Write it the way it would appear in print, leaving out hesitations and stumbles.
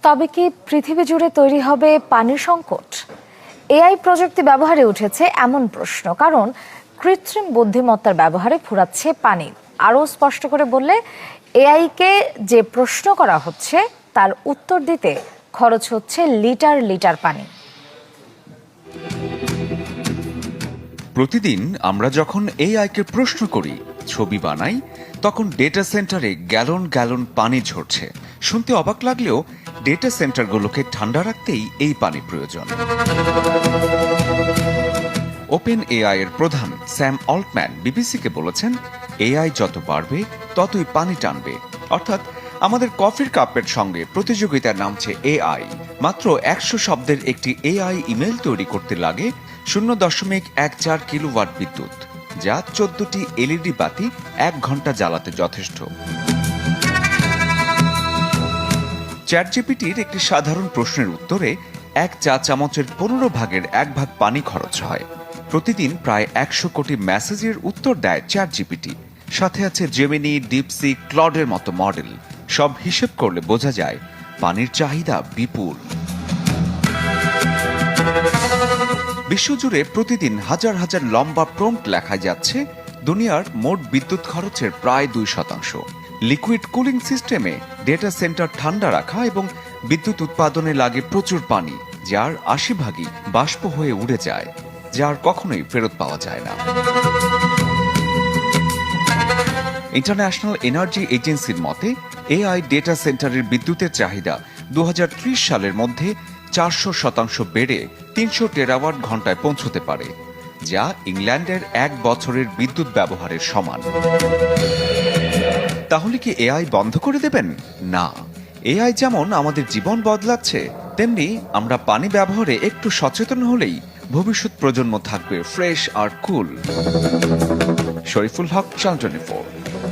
তবে কি পৃথিবী জুড়ে তৈরি হবে পানির সংকট? এআই প্রযুক্তি ব্যবহারে উঠেছে এমন প্রশ্ন, কারণ কৃত্রিম বুদ্ধিমত্তার ব্যবহারে ফুরাচ্ছে পানি। আরও স্পষ্ট করে বললে, এআইকে যে প্রশ্ন করা হচ্ছে তার উত্তর দিতে খরচ হচ্ছে লিটার লিটার পানি। প্রতিদিন আমরা যখন এআইকে প্রশ্ন করি, ছবি বানাই, তখন ডেটা সেন্টারে গ্যালন গ্যালন পানি ঝরছে। শুনতে অবাক লাগলেও ডেটা সেন্টারগুলোকে ঠান্ডা রাখতেই এই পানি প্রয়োজন। ওপেন এআই এর প্রধান স্যাম অল্টম্যান বিবিসিকে বলেছেন, এআই যত বাড়বে ততই পানি টানবে। অর্থাৎ আমাদের কফির কাপের সঙ্গে প্রতিযোগিতায় নামছে এআই। মাত্র ১০০ শব্দের একটি এআই ইমেল তৈরি করতে লাগে ০.১৪ কিলোওয়াট বিদ্যুৎ, যা ১৪টি এলইডি বাতি ১ ঘন্টা জ্বালাতে যথেষ্ট। চ্যাটজিপিটির একটি সাধারণ প্রশ্নের উত্তরে ১ চা চামচের ১৫ ভাগের ১ ভাগ পানি খরচ হয়। প্রতিদিন প্রায় ১০০ কোটি মেসেজের উত্তর দেয় চ্যাটজিপিটি। সাথে আছে জেমিনি, ডিপসিক, ক্লডের মতো মডেল। সব হিসেব করলে বোঝা যায় পানির চাহিদা বিপুল। বিশ্বজুড়ে প্রতিদিন হাজার হাজার লম্বা প্রম্পট লেখা যাচ্ছে দুনিয়ার মোট বিদ্যুৎ খরচের প্রায় ২%। লিকুইড কুলিং সিস্টেমে ডেটা সেন্টার ঠান্ডা রাখা এবং বিদ্যুৎ উৎপাদনে লাগে প্রচুর পানি, যার ৮০ ভাগই বাষ্প হয়ে উড়ে যায়, যার কখনোই ফেরত পাওয়া যায় না। ইন্টারন্যাশনাল এনার্জি এজেন্সির মতে, এআই ডেটা সেন্টারের বিদ্যুতের চাহিদা ২০৩০ সালের মধ্যে ৪০০% বেড়ে ৩০০ টেরাওয়াট ঘন্টায় পৌঁছতে পারে, যা ইংল্যান্ডের ১ বছরের বিদ্যুৎ ব্যবহারের সমান। তাহলে কি এআই বন্ধ করে দেবেন? না। এআই যেমন আমাদের জীবন বদলাচ্ছে, তেমনি আমরা পানি ব্যবহারে একটু সচেতন হলেই ভবিষ্যৎ প্রজন্ম থাকবে ফ্রেশ আর কুল। শরীফুল হক, চ্যানেল 24।